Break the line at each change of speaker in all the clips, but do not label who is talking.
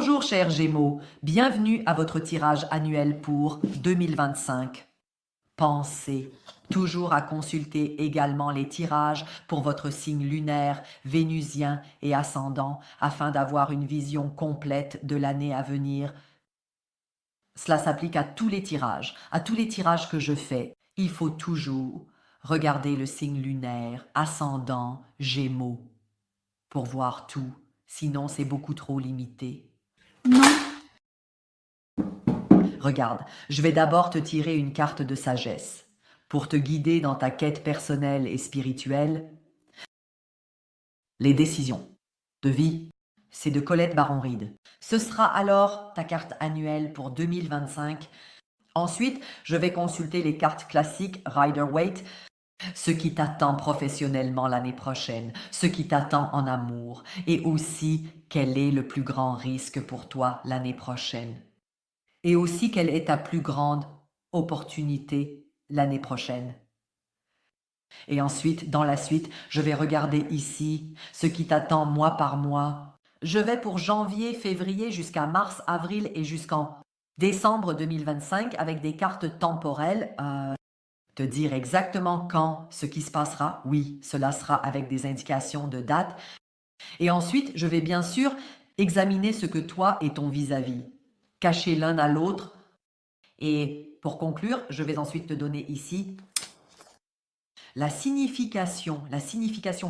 Bonjour chers Gémeaux, bienvenue à votre tirage annuel pour 2025. Pensez toujours à consulter également les tirages pour votre signe lunaire, vénusien et ascendant afin d'avoir une vision complète de l'année à venir. Cela s'applique à tous les tirages que je fais. Il faut toujours regarder le signe lunaire, ascendant, Gémeaux, pour voir tout. Sinon, c'est beaucoup trop limité.
Non.
Regarde, je vais d'abord te tirer une carte de sagesse pour te guider dans ta quête personnelle et spirituelle. Les décisions de vie, c'est de Colette Baron-Reid. Ce sera alors ta carte annuelle pour 2025. Ensuite, je vais consulter les cartes classiques Rider-Waite, ce qui t'attend professionnellement l'année prochaine, ce qui t'attend en amour, et aussi quel est le plus grand risque pour toi l'année prochaine. Et aussi quelle est ta plus grande opportunité l'année prochaine. Et ensuite, dans la suite, je vais regarder ici ce qui t'attend mois par mois. Je vais pour janvier, février jusqu'à mars, avril et jusqu'en décembre 2025 avec des cartes temporelles. Te dire exactement quand ce qui se passera. Oui, cela sera avec des indications de date. Et ensuite, je vais bien sûr examiner ce que toi et ton vis-à-vis cachez l'un à l'autre. Et pour conclure, je vais ensuite te donner ici la signification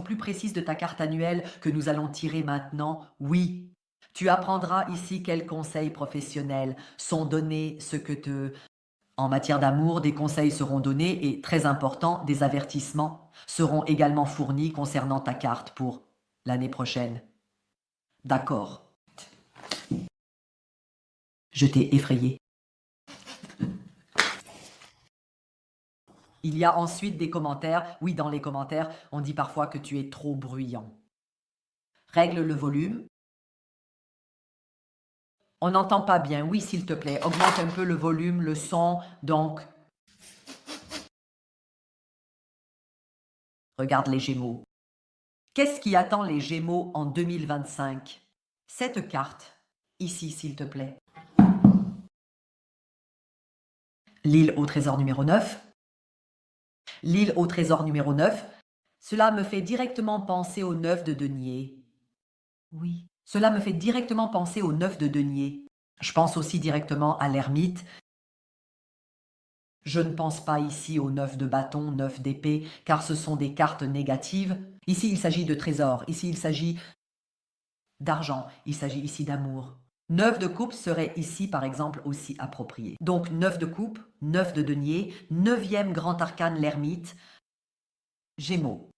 plus précise de ta carte annuelle que nous allons tirer maintenant. Oui, tu apprendras ici quels conseils professionnels sont donnés, en matière d'amour, des conseils seront donnés et, très important, des avertissements seront également fournis concernant ta carte pour l'année prochaine. D'accord. Je t'ai effrayé. Il y a ensuite des commentaires. Oui, dans les commentaires, on dit parfois que tu es trop bruyant. Règle le volume. On n'entend pas bien. Oui, s'il te plaît, augmente un peu le volume, le son. Donc, regarde les Gémeaux. Qu'est-ce qui attend les Gémeaux en 2025? Cette carte, ici, s'il te plaît. L'île au trésor numéro 9. L'île au trésor numéro 9. Cela me fait directement penser au 9 de denier. Oui, cela me fait directement penser au 9 de denier. Je pense aussi directement à l'ermite. Je ne pense pas ici au 9 de bâton, 9 d'épée, car ce sont des cartes négatives. Ici, il s'agit de trésor. Ici, il s'agit d'argent. Il s'agit ici d'amour. 9 de coupe serait ici, par exemple, aussi approprié. Donc, 9 de coupe, 9 de denier, 9e grand arcane, l'ermite, Gémeaux.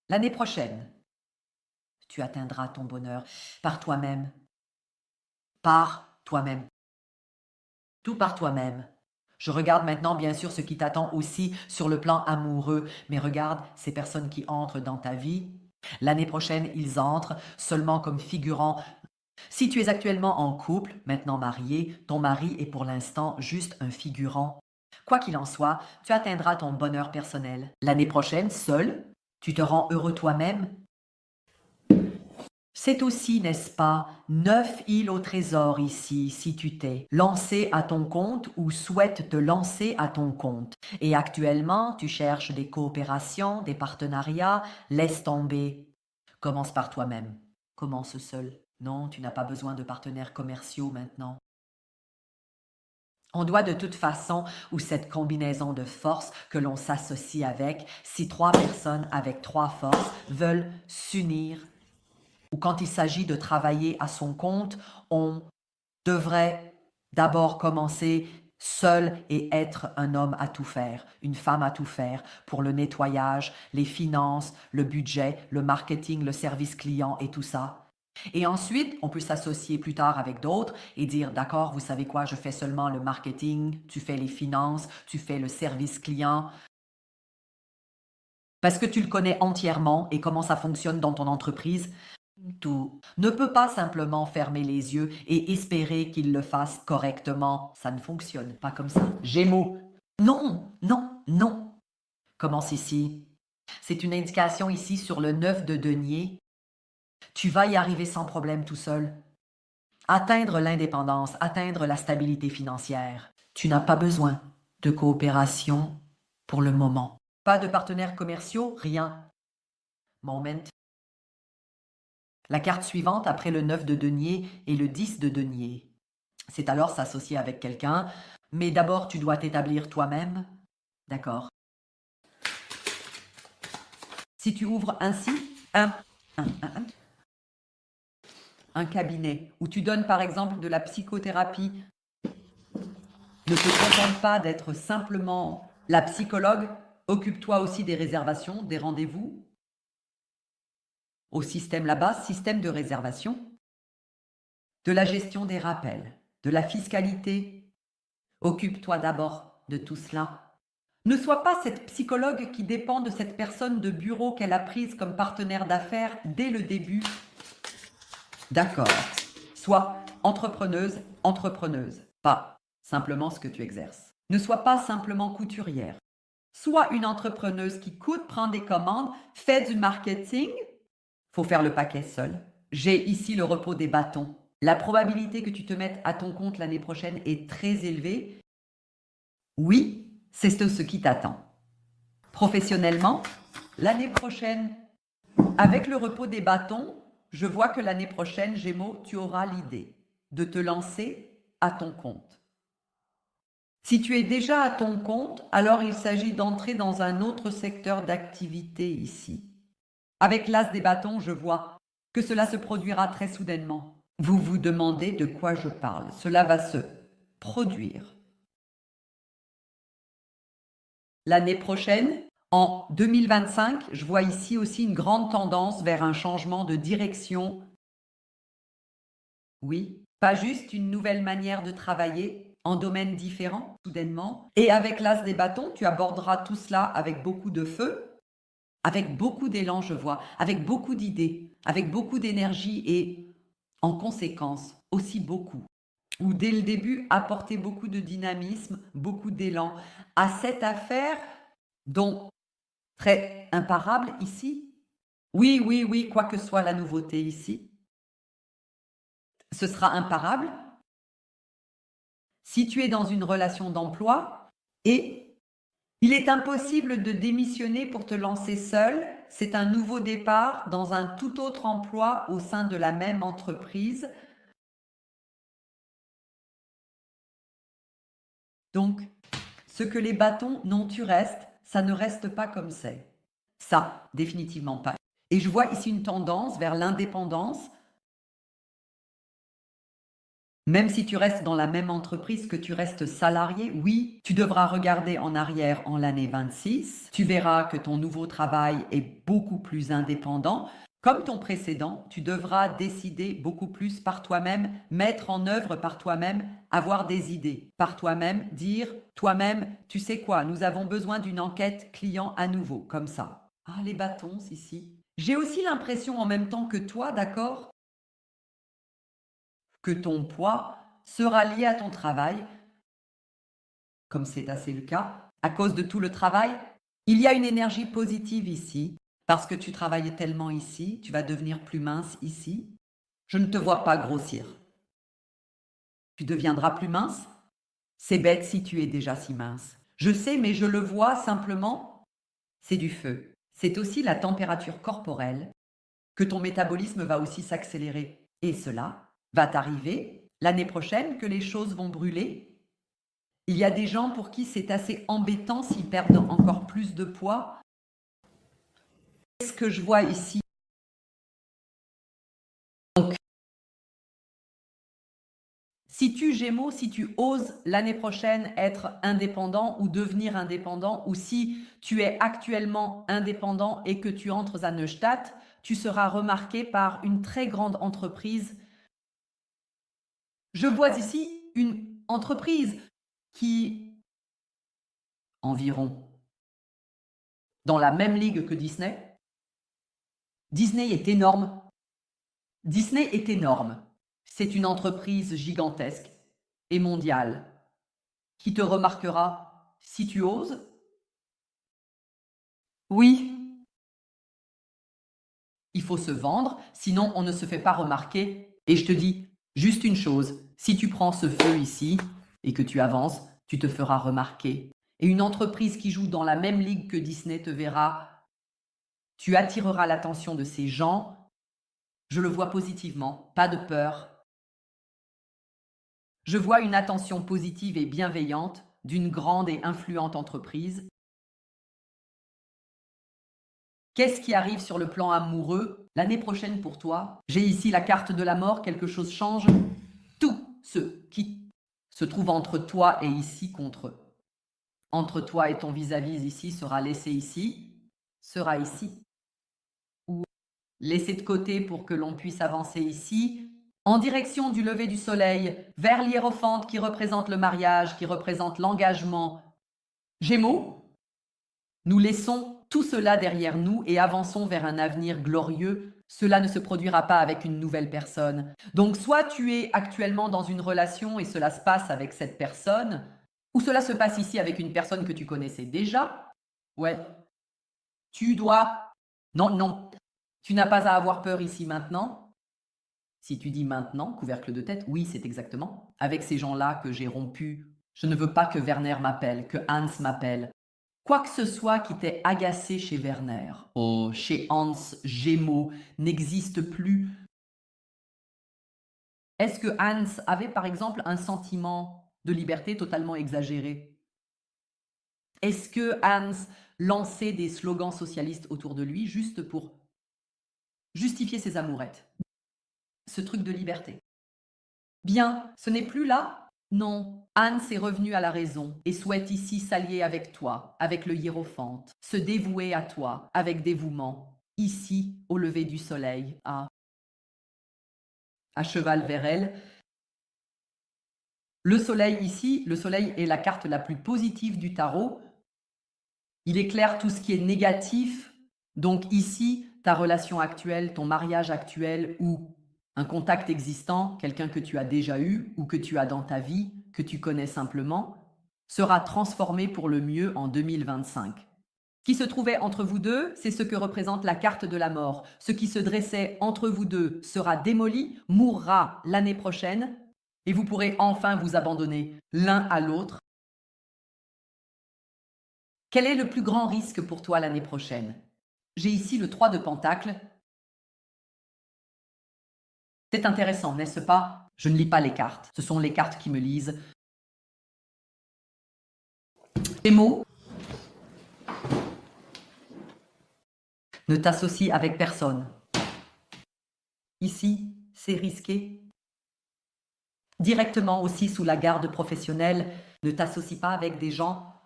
L'année prochaine, tu atteindras ton bonheur par toi-même. Par toi-même. Tout par toi-même. Je regarde maintenant, bien sûr, ce qui t'attend aussi sur le plan amoureux. Mais regarde ces personnes qui entrent dans ta vie. L'année prochaine, ils entrent seulement comme figurants. Si tu es actuellement en couple, maintenant marié, ton mari est pour l'instant juste un figurant. Quoi qu'il en soit, tu atteindras ton bonheur personnel. L'année prochaine, seul, tu te rends heureux toi-même. C'est aussi, n'est-ce pas, 9 îles au trésor ici, si tu t'es lancé à ton compte ou souhaites te lancer à ton compte. Et actuellement, tu cherches des coopérations, des partenariats, laisse tomber. Commence par toi-même. Commence seul. Non, tu n'as pas besoin de partenaires commerciaux maintenant. On doit de toute façon, ou cette combinaison de forces que l'on s'associe avec, si 3 personnes avec 3 forces veulent s'unir, ou quand il s'agit de travailler à son compte, on devrait d'abord commencer seul et être un homme à tout faire, une femme à tout faire pour le nettoyage, les finances, le budget, le marketing, le service client et tout ça. Et ensuite, on peut s'associer plus tard avec d'autres et dire, d'accord, vous savez quoi, je fais seulement le marketing, tu fais les finances, tu fais le service client, parce que tu le connais entièrement et comment ça fonctionne dans ton entreprise. Tout ne peut pas simplement fermer les yeux et espérer qu'il le fasse correctement. Ça ne fonctionne pas comme ça. Gémeaux. Non, non, non. Commence ici. C'est une indication ici sur le 9 de denier. Tu vas y arriver sans problème tout seul. Atteindre l'indépendance, atteindre la stabilité financière. Tu n'as pas besoin de coopération pour le moment. Pas de partenaires commerciaux, rien. Moment. La carte suivante après le 9 de denier est le 10 de denier. C'est alors s'associer avec quelqu'un, mais d'abord tu dois t'établir toi-même. D'accord. Si tu ouvres ainsi un cabinet où tu donnes par exemple de la psychothérapie, ne te contente pas d'être simplement la psychologue, occupe-toi aussi des réservations, des rendez-vous. Au système là-bas, système de réservation, de la gestion des rappels, de la fiscalité. Occupe-toi d'abord de tout cela. Ne sois pas cette psychologue qui dépend de cette personne de bureau qu'elle a prise comme partenaire d'affaires dès le début. D'accord. Sois entrepreneuse, pas simplement ce que tu exerces. Ne sois pas simplement couturière. Sois une entrepreneuse qui coûte, prend des commandes, fait du marketing. Faut faire le paquet seul. J'ai ici le repos des bâtons. La probabilité que tu te mettes à ton compte l'année prochaine est très élevée. Oui, c'est ce qui t'attend. Professionnellement, l'année prochaine, avec le repos des bâtons, je vois que l'année prochaine, Gémeaux, tu auras l'idée de te lancer à ton compte. Si tu es déjà à ton compte, alors il s'agit d'entrer dans un autre secteur d'activité ici. Avec l'as des bâtons, je vois que cela se produira très soudainement. Vous vous demandez de quoi je parle. Cela va se produire. L'année prochaine, en 2025, je vois ici aussi une grande tendance vers un changement de direction. Oui, pas juste une nouvelle manière de travailler en domaines différents, soudainement. Et avec l'as des bâtons, tu aborderas tout cela avec beaucoup de feu, avec beaucoup d'élan, je vois, avec beaucoup d'idées, avec beaucoup d'énergie et, en conséquence, aussi beaucoup. Ou dès le début, apporter beaucoup de dynamisme, beaucoup d'élan à cette affaire dont très imparable ici. Oui, oui, oui, quoi que soit la nouveauté ici, ce sera imparable. Si tu es dans une relation d'emploi et il est impossible de démissionner pour te lancer seul, c'est un nouveau départ dans un tout autre emploi au sein de la même entreprise. Donc, ce que les bâtons, non, tu restes, ça ne reste pas comme c'est. Ça, définitivement pas. Et je vois ici une tendance vers l'indépendance. Même si tu restes dans la même entreprise, que tu restes salarié, oui, tu devras regarder en arrière en l'année 26. Tu verras que ton nouveau travail est beaucoup plus indépendant. Comme ton précédent, tu devras décider beaucoup plus par toi-même, mettre en œuvre par toi-même, avoir des idées par toi-même, dire toi-même, tu sais quoi, nous avons besoin d'une enquête client à nouveau, comme ça. Ah, les bâtons, ici. J'ai aussi l'impression en même temps que toi, d'accord, que ton poids sera lié à ton travail, comme c'est assez le cas, à cause de tout le travail. Il y a une énergie positive ici, parce que tu travailles tellement ici, tu vas devenir plus mince ici. Je ne te vois pas grossir. Tu deviendras plus mince? C'est bête si tu es déjà si mince. Je sais, mais je le vois simplement. C'est du feu. C'est aussi la température corporelle, que ton métabolisme va aussi s'accélérer. Et cela va t'arriver l'année prochaine, que les choses vont brûler. Il y a des gens pour qui c'est assez embêtant s'ils perdent encore plus de poids. Qu'est-ce que je vois ici? Donc, si tu, Gémeaux, si tu oses l'année prochaine être indépendant ou devenir indépendant, ou si tu es actuellement indépendant et que tu entres à Neustadt, tu seras remarqué par une très grande entreprise. Je vois ici une entreprise qui, environ, dans la même ligue que Disney. Disney est énorme. Disney est énorme. C'est une entreprise gigantesque et mondiale qui te remarquera si tu oses. Oui, il faut se vendre, sinon on ne se fait pas remarquer. Et je te dis, Juste une chose, si tu prends ce feu ici et que tu avances, tu te feras remarquer. Et une entreprise qui joue dans la même ligue que Disney te verra. Tu attireras l'attention de ces gens. Je le vois positivement, pas de peur. Je vois une attention positive et bienveillante d'une grande et influente entreprise. Qu'est-ce qui arrive sur le plan amoureux l'année prochaine pour toi? J'ai ici la carte de la mort, quelque chose change. Tout ce qui se trouve entre toi et ici contre eux. Entre toi et ton vis-à-vis ici sera laissé ici, sera ici. Ou laissé de côté pour que l'on puisse avancer ici, en direction du lever du soleil, vers l'hiérophante qui représente le mariage, qui représente l'engagement. Gémeaux, nous laissons tout cela derrière nous et avançons vers un avenir glorieux. Cela ne se produira pas avec une nouvelle personne. Donc soit tu es actuellement dans une relation et cela se passe avec cette personne, ou cela se passe ici avec une personne que tu connaissais déjà. Ouais, tu dois... Non, non, tu n'as pas à avoir peur ici maintenant. Si tu dis maintenant, couvercle de tête, oui, c'est exactement. Avec ces gens-là que j'ai rompu, je ne veux pas que Werner m'appelle, que Hans m'appelle. Quoi que ce soit qui t'ait agacé chez Werner, chez Hans, Gémeaux, n'existe plus. Est-ce que Hans avait par exemple un sentiment de liberté totalement exagéré? Est-ce que Hans lançait des slogans socialistes autour de lui juste pour justifier ses amourettes? Ce truc de liberté. Bien, ce n'est plus là? Non. Hans est revenu à la raison et souhaite ici s'allier avec toi, avec le hiérophante, se dévouer à toi avec dévouement, ici, au lever du soleil, à cheval vers elle. Le soleil ici, le soleil est la carte la plus positive du tarot. Il éclaire tout ce qui est négatif. Donc ici, ta relation actuelle, ton mariage actuel ou un contact existant, quelqu'un que tu as déjà eu ou que tu as dans ta vie, que tu connais simplement, sera transformé pour le mieux en 2025. Ce qui se trouvait entre vous deux, c'est ce que représente la carte de la mort. Ce qui se dressait entre vous deux sera démoli, mourra l'année prochaine, et vous pourrez enfin vous abandonner l'un à l'autre. Quel est le plus grand risque pour toi l'année prochaine? J'ai ici le 3 de Pentacles. C'est intéressant, n'est-ce pas? Je ne lis pas les cartes, ce sont les cartes qui me lisent. Gémeaux, ne t'associe avec personne. Ici, c'est risqué. Directement aussi sous la garde professionnelle, ne t'associe pas avec des gens.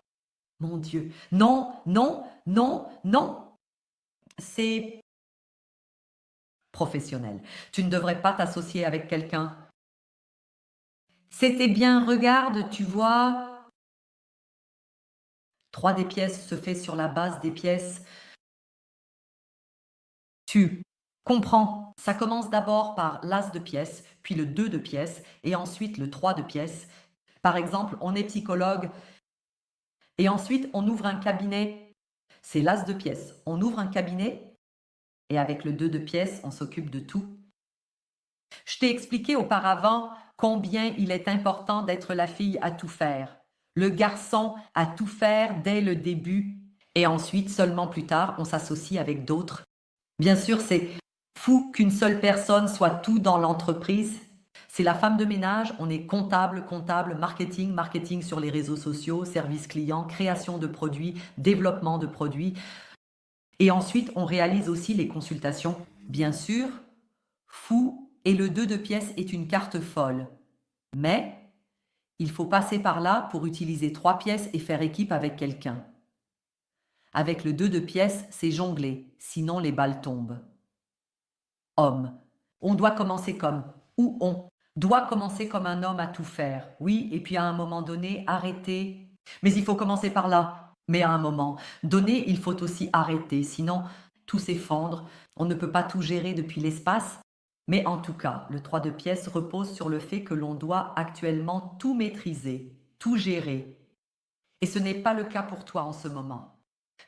Mon Dieu, non, non, non, non. C'est professionnel. Tu ne devrais pas t'associer avec quelqu'un. C'était bien, regarde, tu vois. 3 des pièces se fait sur la base des pièces. Tu comprends. Ça commence d'abord par l'as de pièces, puis le 2 de pièces, et ensuite le 3 de pièces. Par exemple, on est psychologue, et ensuite on ouvre un cabinet. C'est l'as de pièces. On ouvre un cabinet, et avec le 2 de pièces, on s'occupe de tout. Je t'ai expliqué auparavant combien il est important d'être la fille à tout faire, le garçon à tout faire dès le début, et ensuite, seulement plus tard, on s'associe avec d'autres. Bien sûr, c'est fou qu'une seule personne soit tout dans l'entreprise. C'est la femme de ménage, on est comptable, marketing, marketing sur les réseaux sociaux, service client, création de produits, développement de produits. Et ensuite, on réalise aussi les consultations. Bien sûr, fou, et le 2 de pièces est une carte folle. Mais il faut passer par là pour utiliser 3 pièces et faire équipe avec quelqu'un. Avec le 2 de pièces, c'est jongler, sinon les balles tombent. Homme. On doit commencer comme, ou on doit commencer comme un homme à tout faire. Oui, et puis à un moment donné, arrêter. Mais il faut commencer par là. Mais à un moment donné, il faut aussi arrêter, sinon tout s'effondre. On ne peut pas tout gérer depuis l'espace. Mais en tout cas, le 3 de pièces repose sur le fait que l'on doit actuellement tout maîtriser, tout gérer. Et ce n'est pas le cas pour toi en ce moment.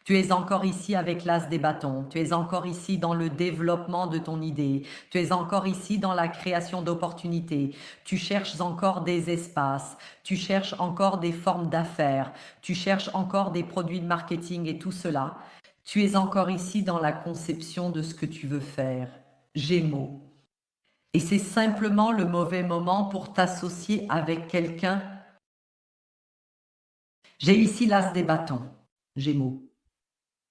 Tu es encore ici avec l'as des bâtons, tu es encore ici dans le développement de ton idée, tu es encore ici dans la création d'opportunités, tu cherches encore des espaces, tu cherches encore des formes d'affaires, tu cherches encore des produits de marketing et tout cela. Tu es encore ici dans la conception de ce que tu veux faire. Gémeaux. Et c'est simplement le mauvais moment pour t'associer avec quelqu'un. J'ai ici l'as des bâtons, Gémeaux.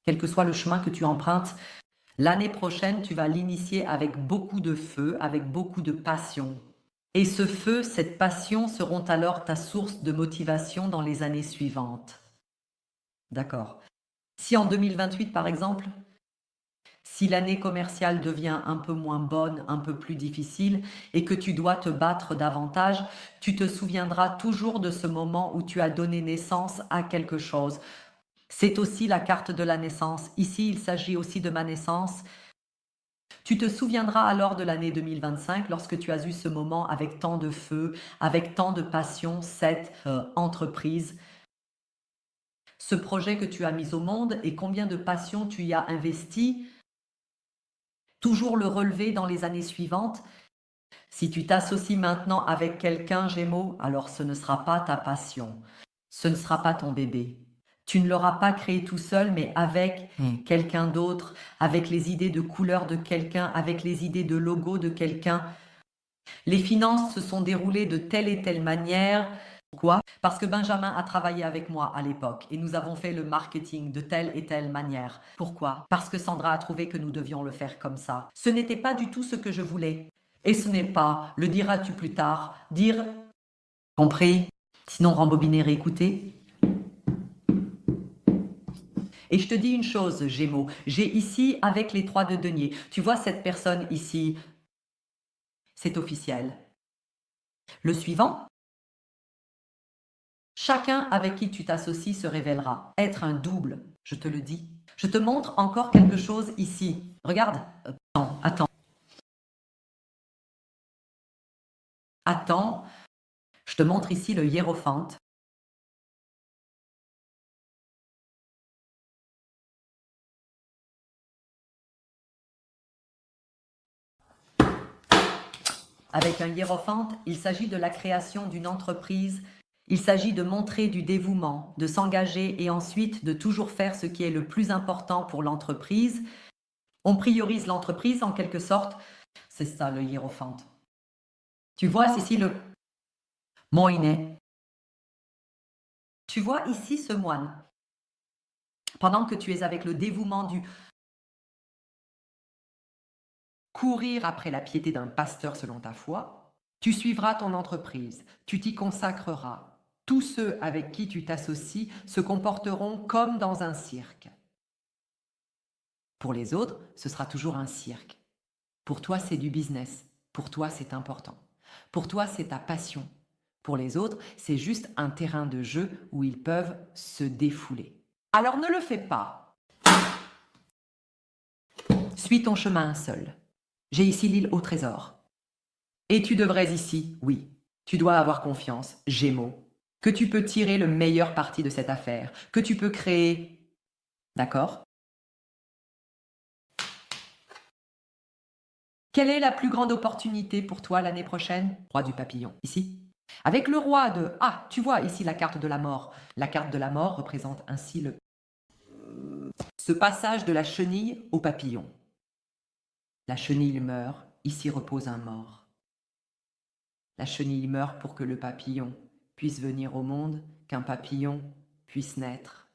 Quel que soit le chemin que tu empruntes, l'année prochaine, tu vas l'initier avec beaucoup de feu, avec beaucoup de passion. Et ce feu, cette passion seront alors ta source de motivation dans les années suivantes. D'accord. Si en 2028, par exemple, si l'année commerciale devient un peu moins bonne, un peu plus difficile, et que tu dois te battre davantage, tu te souviendras toujours de ce moment où tu as donné naissance à quelque chose. C'est aussi la carte de la naissance. Ici, il s'agit aussi de ma naissance. Tu te souviendras alors de l'année 2025 lorsque tu as eu ce moment avec tant de feu, avec tant de passion, cette entreprise, ce projet que tu as mis au monde et combien de passion tu y as investi, toujours le relever dans les années suivantes. Si tu t'associes maintenant avec quelqu'un, Gémeaux, alors ce ne sera pas ta passion, ce ne sera pas ton bébé. Tu ne l'auras pas créé tout seul, mais avec quelqu'un d'autre, avec les idées de couleur de quelqu'un, avec les idées de logo de quelqu'un. Les finances se sont déroulées de telle et telle manière. Pourquoi? Parce que Benjamin a travaillé avec moi à l'époque et nous avons fait le marketing de telle et telle manière. Pourquoi? Parce que Sandra a trouvé que nous devions le faire comme ça. Ce n'était pas du tout ce que je voulais. Et ce n'est pas, le diras-tu plus tard, dire compris, sinon rembobiner, réécouter. Et je te dis une chose, Gémeaux, j'ai ici avec les 3 de denier, tu vois cette personne ici, c'est officiel. Le suivant, chacun avec qui tu t'associes se révélera être un double, je te le dis. Je te montre encore quelque chose ici. Regarde, attends. Attends, je te montre ici le hiérophante. Avec un hiérophante, il s'agit de la création d'une entreprise. Il s'agit de montrer du dévouement, de s'engager et ensuite de toujours faire ce qui est le plus important pour l'entreprise. On priorise l'entreprise en quelque sorte. C'est ça le hiérophante. Tu vois ici le moine. Tu vois ici ce moine. Pendant que tu es avec le dévouement du courir après la piété d'un pasteur selon ta foi, tu suivras ton entreprise, tu t'y consacreras. Tous ceux avec qui tu t'associes se comporteront comme dans un cirque. Pour les autres, ce sera toujours un cirque. Pour toi, c'est du business. Pour toi, c'est important. Pour toi, c'est ta passion. Pour les autres, c'est juste un terrain de jeu où ils peuvent se défouler. Alors ne le fais pas. Suis ton chemin seul. J'ai ici l'île au trésor. Et tu devrais ici, oui, tu dois avoir confiance, Gémeaux, que tu peux tirer le meilleur parti de cette affaire, que tu peux créer. D'accord? Quelle est la plus grande opportunité pour toi l'année prochaine? Roi du papillon, ici. Avec le roi de... Ah, tu vois ici la carte de la mort. La carte de la mort représente ainsi ce passage de la chenille au papillon. La chenille meurt, ici repose un mort. La chenille meurt pour que le papillon puisse venir au monde, qu'un papillon puisse naître.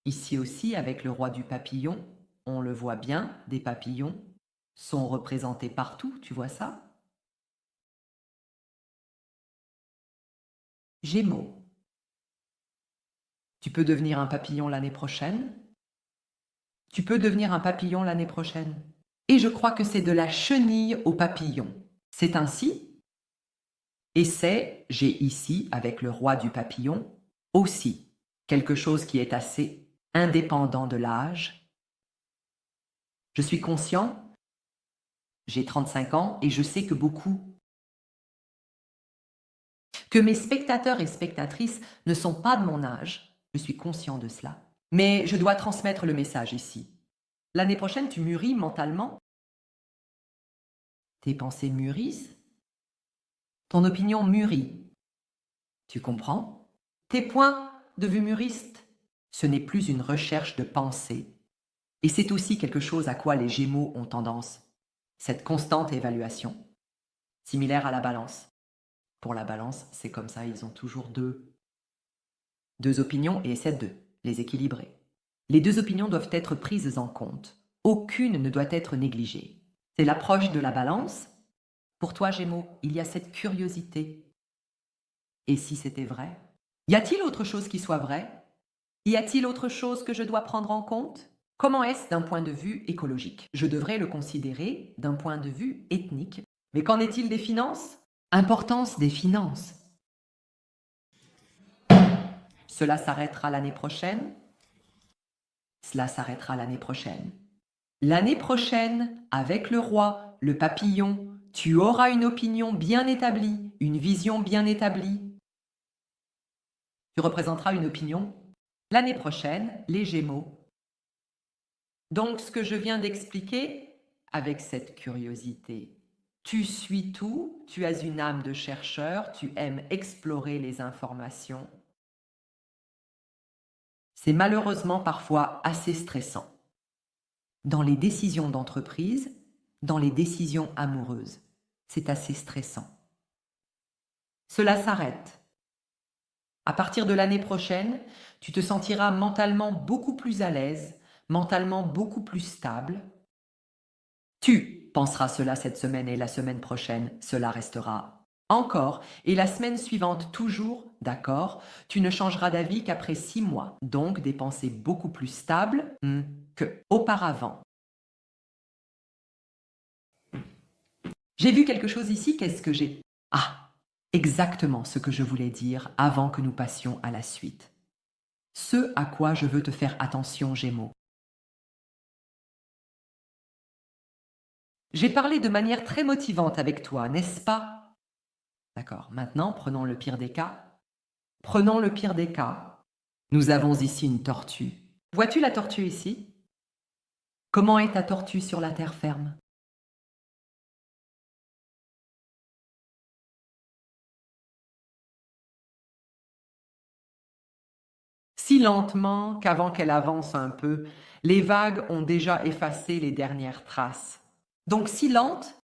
Ici aussi, avec le roi du papillon, on le voit bien, des papillons sont représentés partout, tu vois ça? Gémeaux. Tu peux devenir un papillon l'année prochaine. Tu peux devenir un papillon l'année prochaine. Et je crois que c'est de la chenille au papillon. C'est ainsi. Et c'est, j'ai ici, avec le roi du papillon, aussi quelque chose qui est assez indépendant de l'âge. Je suis conscient, j'ai 35 ans et je sais que mes spectateurs et spectatrices ne sont pas de mon âge. Je suis conscient de cela. Mais je dois transmettre le message ici. L'année prochaine, tu mûris mentalement. Tes pensées mûrissent. Ton opinion mûrit. Tu comprends? Tes points de vue mûrissent. Ce n'est plus une recherche de pensée. Et c'est aussi quelque chose à quoi les Gémeaux ont tendance. Cette constante évaluation. Similaire à la balance. Pour la balance, c'est comme ça, ils ont toujours deux opinions et essaient de les équilibrer. Les deux opinions doivent être prises en compte. Aucune ne doit être négligée. C'est l'approche de la balance. Pour toi, Gémeaux, il y a cette curiosité. Et si c'était vrai? Y a-t-il autre chose qui soit vrai? Y a-t-il autre chose que je dois prendre en compte? Comment est-ce d'un point de vue écologique? Je devrais le considérer d'un point de vue ethnique. Mais qu'en est-il des finances? Importance des finances. Cela s'arrêtera l'année prochaine? Cela s'arrêtera l'année prochaine. L'année prochaine, avec le roi, le papillon, tu auras une opinion bien établie, une vision bien établie. Tu représenteras une opinion. L'année prochaine, les Gémeaux. Donc, ce que je viens d'expliquer, avec cette curiosité, tu suis tout, tu as une âme de chercheur, tu aimes explorer les informations. C'est malheureusement parfois assez stressant. Dans les décisions d'entreprise, dans les décisions amoureuses, c'est assez stressant. Cela s'arrête. À partir de l'année prochaine, tu te sentiras mentalement beaucoup plus à l'aise, mentalement beaucoup plus stable. Tu penseras cela cette semaine et la semaine prochaine, cela restera encore. Et la semaine suivante, toujours, d'accord, tu ne changeras d'avis qu'après 6 mois. Donc des pensées beaucoup plus stables que auparavant. J'ai vu quelque chose ici, qu'est-ce que j'ai? Ah, exactement ce que je voulais dire avant que nous passions à la suite. Ce à quoi je veux te faire attention, Gémeaux. J'ai parlé de manière très motivante avec toi, n'est-ce pas? D'accord, maintenant prenons le pire des cas. Prenons le pire des cas. Nous avons ici une tortue. Vois-tu la tortue ici? Comment est ta tortue sur la terre ferme? Si lentement qu'avant qu'elle avance un peu, les vagues ont déjà effacé les dernières traces. Donc si lente,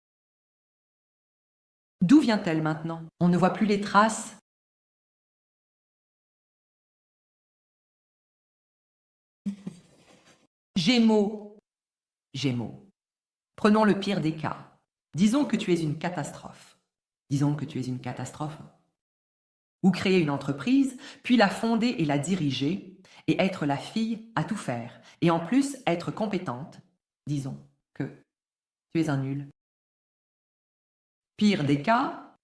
d'où vient-elle maintenant? On ne voit plus les traces. Gémeaux. Gémeaux. Prenons le pire des cas. Disons que tu es une catastrophe. Disons que tu es une catastrophe. Ou créer une entreprise, puis la fonder et la diriger, et être la fille à tout faire, et en plus être compétente. Disons que tu es un nul. Pire des cas,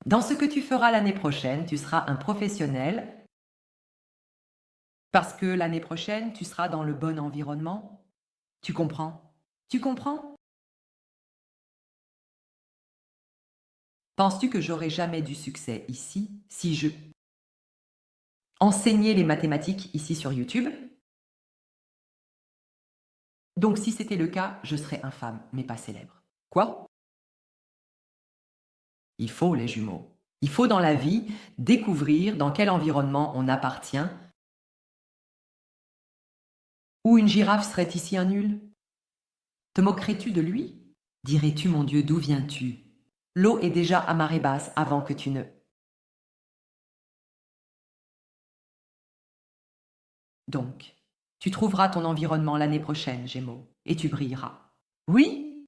dans ce que tu feras l'année prochaine, tu seras un professionnel parce que l'année prochaine, tu seras dans le bon environnement. Tu comprends? Tu comprends? Penses-tu que j'aurais jamais du succès ici si je enseignais les mathématiques ici sur YouTube? Donc si c'était le cas, je serais infâme, mais pas célèbre. Quoi? Il faut les jumeaux. Il faut dans la vie découvrir dans quel environnement on appartient. Ou une girafe serait ici un nul? Te moquerais-tu de lui? Dirais-tu, mon Dieu, d'où viens-tu? L'eau est déjà à marée basse avant que tu ne... Donc, tu trouveras ton environnement l'année prochaine, Gémeaux, et tu brilleras. Oui?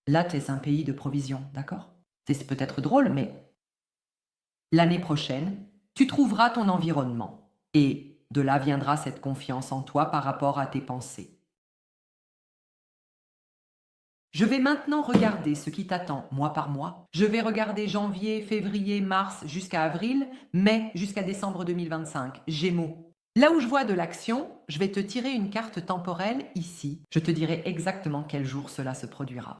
Là, t'es un pays de provision, d'accord? C'est peut-être drôle, mais l'année prochaine, tu trouveras ton environnement. Et de là viendra cette confiance en toi par rapport à tes pensées. Je vais maintenant regarder ce qui t'attend mois par mois. Je vais regarder janvier, février, mars jusqu'à avril, mai jusqu'à décembre 2025. Gémeaux. Là où je vois de l'action, je vais te tirer une carte temporelle ici. Je te dirai exactement quel jour cela se produira.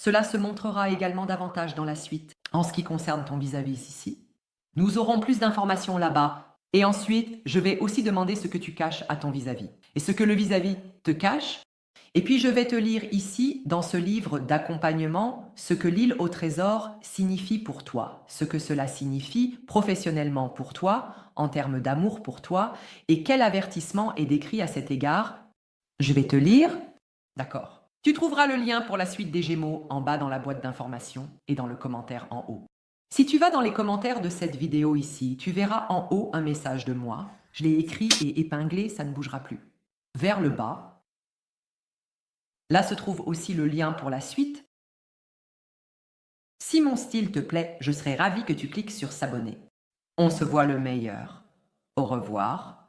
Cela se montrera également davantage dans la suite. En ce qui concerne ton vis-à-vis ici, nous aurons plus d'informations là-bas. Et ensuite, je vais aussi demander ce que tu caches à ton vis-à-vis et ce que le vis-à-vis te cache. Et puis, je vais te lire ici, dans ce livre d'accompagnement, ce que l'île au trésor signifie pour toi, ce que cela signifie professionnellement pour toi, en termes d'amour pour toi, et quel avertissement est décrit à cet égard. Je vais te lire. D'accord. Tu trouveras le lien pour la suite des Gémeaux en bas dans la boîte d'informations et dans le commentaire en haut. Si tu vas dans les commentaires de cette vidéo ici, tu verras en haut un message de moi. Je l'ai écrit et épinglé, ça ne bougera plus. Vers le bas, là se trouve aussi le lien pour la suite. Si mon style te plaît, je serai ravie que tu cliques sur s'abonner. On se voit le meilleur. Au revoir.